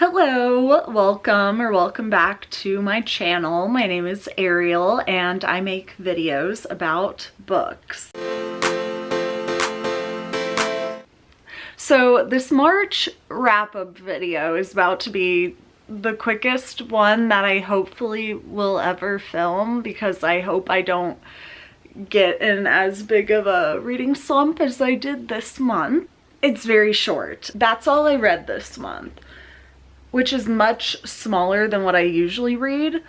Hello, welcome back to my channel. My name is Ariel and I make videos about books. So this March wrap-up video is about to be the quickest one that I hopefully will ever film, because I hope I don't get in as big of a reading slump as I did this month. It's very short. That's all I read this month, which is much smaller than what I usually read.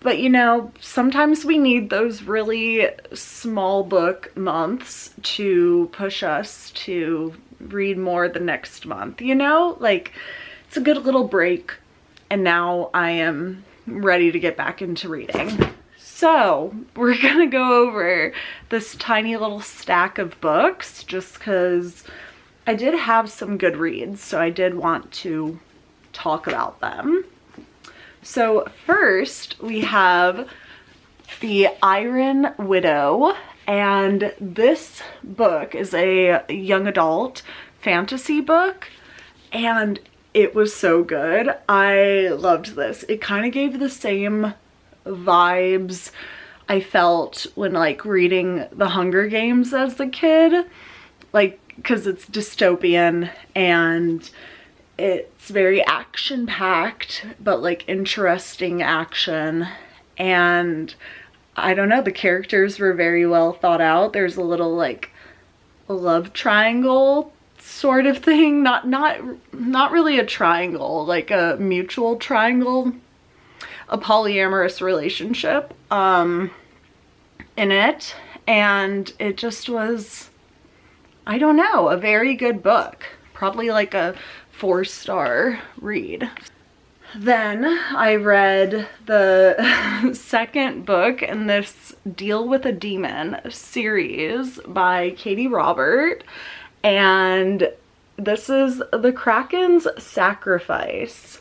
But you know, sometimes we need those really small book months to push us to read more the next month, you know? Like, it's a good little break, and now I am ready to get back into reading. So we're gonna go over this tiny little stack of books just because I did have some good reads, so I did want to talk about them. So first we have The Iron Widow, and this book is a young adult fantasy book and it was so good. I loved this. It kind of gave the same vibes I felt when like reading The Hunger Games as a kid, like, because it's dystopian and it's very action-packed, but like interesting action. And I don't know, the characters were very well thought out. There's a little like a love triangle sort of thing, not really a triangle, like a mutual triangle, a polyamorous relationship in it. And it just was, I don't know, a very good book. Probably like a 4-star read. Then I read the second book in this Deal with a Demon series by Katie Robert, and this is the Krakens Sacrifice.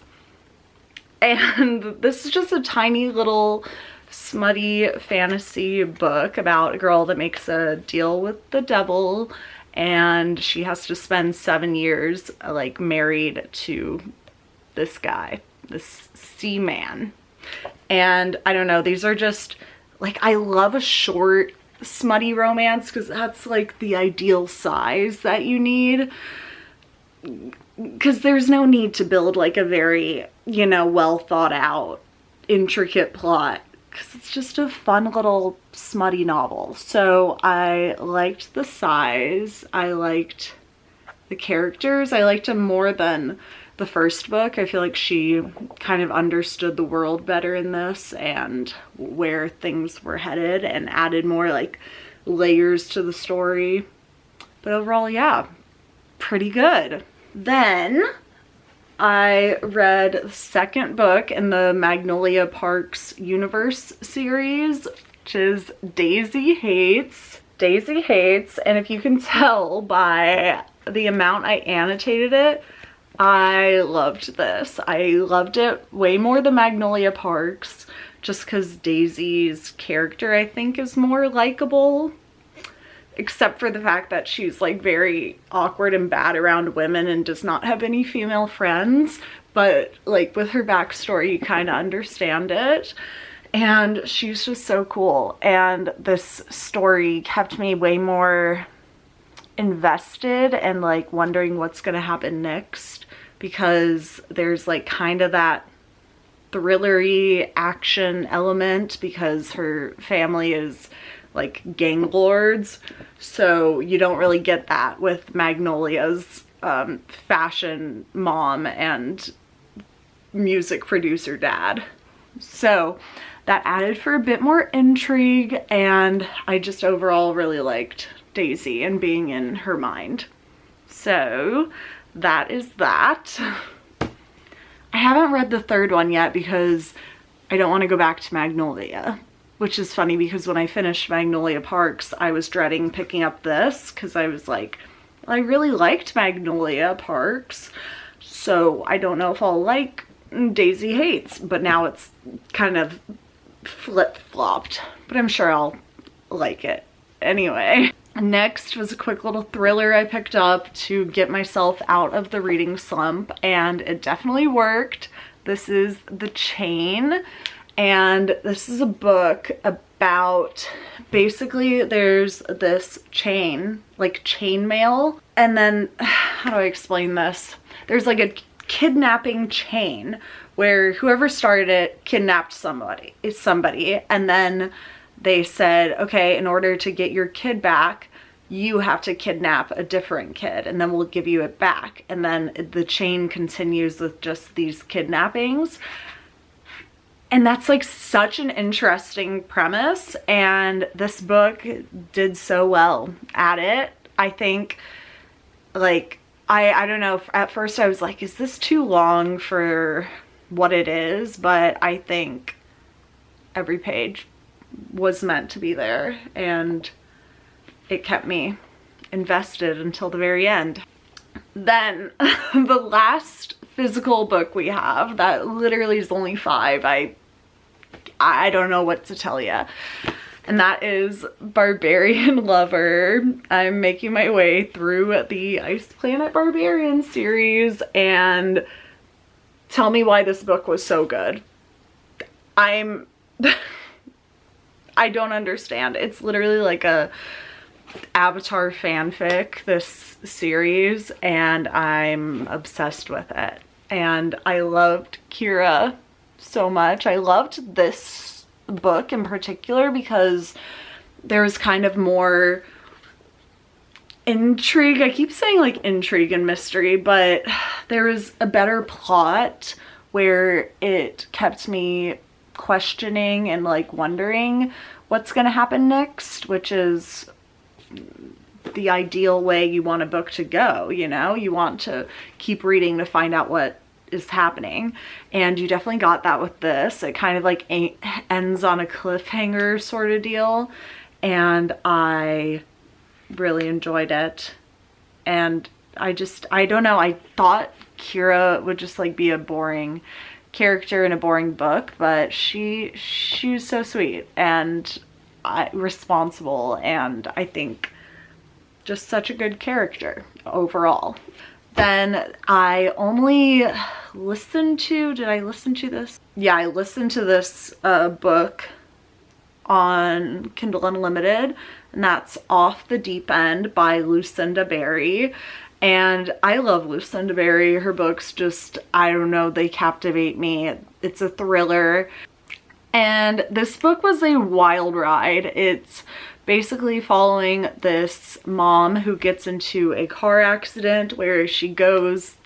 And this is just a tiny little smutty fantasy book about a girl that makes a deal with the devil, and she has to spend 7 years like married to this guy, this sea man. And I don't know, these are just like, I love a short smutty romance because that's like the ideal size that you need, because there's no need to build like a very, you know, well thought out intricate plot, because it's just a fun little smutty novel. So I liked the size, I liked the characters, I liked them more than the first book. I feel like she kind of understood the world better in this and where things were headed, and added more like layers to the story. But overall, yeah, pretty good. Then I read the second book in the Magnolia Parks universe series, which is Daisy Hates. Daisy Hates, and if you can tell by the amount I annotated it, I loved this. I loved it way more than Magnolia Parks, just because Daisy's character, I think, is more likable. Except for the fact that she's like very awkward and bad around women and does not have any female friends. But like with her backstory, you kind of understand it. And she's just so cool. And this story kept me way more invested and like wondering what's gonna happen next, because there's like kind of that thrillery action element, because her family is like gang lords, so you don't really get that with Magnolia's fashion mom and music producer dad. So that added for a bit more intrigue, and I just overall really liked Daisy and being in her mind. So that is that. I haven't read the third one yet because I don't want to go back to Magnolia, which is funny because when I finished Magnolia Parks, I was dreading picking up this because I was like, I really liked Magnolia Parks, so I don't know if I'll like Daisy Hates, but now it's kind of flip-flopped, but I'm sure I'll like it anyway. Next was a quick little thriller I picked up to get myself out of the reading slump, and it definitely worked. This is The Chain, and this is a book about, basically there's this chain, like chain mail, and then, how do I explain this? There's like a kidnapping chain where whoever started it kidnapped somebody, and then they said, okay, in order to get your kid back, you have to kidnap a different kid and then we'll give you it back. And then the chain continues with just these kidnappings. And that's like such an interesting premise, and this book did so well at it. I think, like, I don't know, at first I was like, is this too long for what it is? But I think every page was meant to be there, and it kept me invested until the very end. Then the last physical book we have, that literally is only 5, I don't know what to tell you, and that is Barbarian Lover. I'm making my way through the Ice Planet Barbarian series, and tell me why this book was so good. I don't understand. It's literally like a Avatar fanfic, this series, and I'm obsessed with it. And I loved Kira so much. I loved this book in particular because there was kind of more intrigue. I keep saying like intrigue and mystery, but there was a better plot where it kept me questioning and like wondering what's gonna happen next, which is the ideal way you want a book to go, you know? You want to keep reading to find out what is happening, and you definitely got that with this. It kind of like ends on a cliffhanger sort of deal, and I really enjoyed it. And I don't know, I thought Kira would just like be a boring character in a boring book, but she was so sweet and responsible, and I think just such a good character overall. Then I only listened to, did I listen to this? Yeah, I listened to this book on Kindle Unlimited, and that's Off the Deep End by Lucinda Berry. And I love Lucinda Berry. Her books just, I don't know, they captivate me. It's a thriller. And this book was a wild ride. It's basically following this mom who gets into a car accident where she goes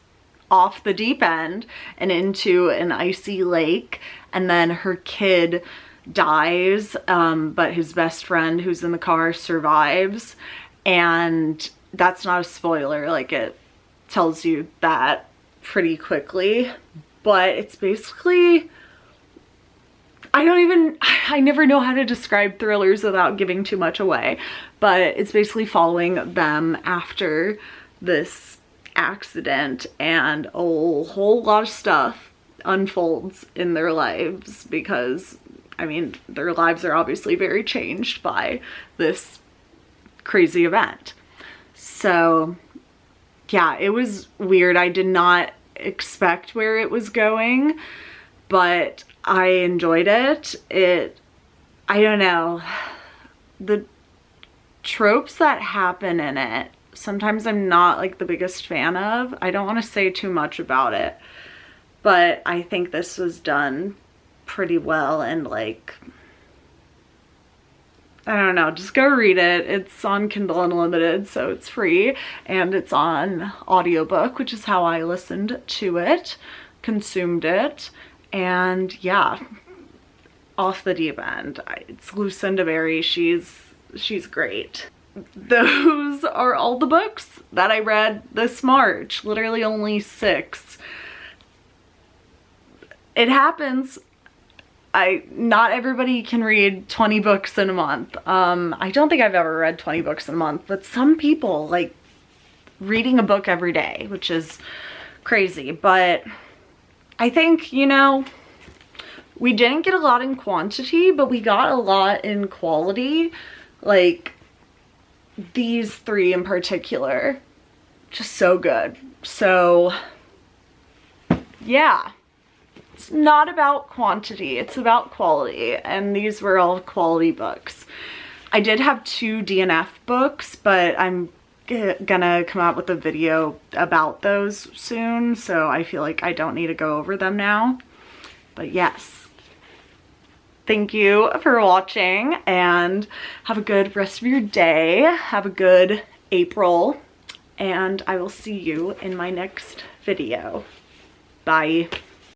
off the deep end and into an icy lake, and then her kid dies, but his best friend who's in the car survives. And that's not a spoiler, like it tells you that pretty quickly, but it's basically, I never know how to describe thrillers without giving too much away, but it's basically following them after this accident, and a whole lot of stuff unfolds in their lives because, I mean, their lives are obviously very changed by this crazy event. So yeah, it was weird. I did not expect where it was going, but I enjoyed it. I don't know, the tropes that happen in it, sometimes I'm not like the biggest fan of. I don't want to say too much about it, but I think this was done pretty well, and like, I don't know, just go read it. It's on Kindle Unlimited, so it's free, and it's on audiobook, which is how I listened to it, consumed it. And yeah, Off the Deep End. It's Lucinda Berry. She's great. Those are all the books that I read this March. Literally only 6. It happens. Not everybody can read 20 books in a month. I don't think I've ever read 20 books in a month, but some people like reading a book every day, which is crazy. But I think, you know, we didn't get a lot in quantity, but we got a lot in quality. Like, these three in particular, just so good. So yeah, it's not about quantity, it's about quality, and these were all quality books. I did have 2 DNF books, but I'm gonna come out with a video about those soon, so I feel like I don't need to go over them now. But yes, thank you for watching, and have a good rest of your day. Have a good April, and I will see you in my next video. Bye.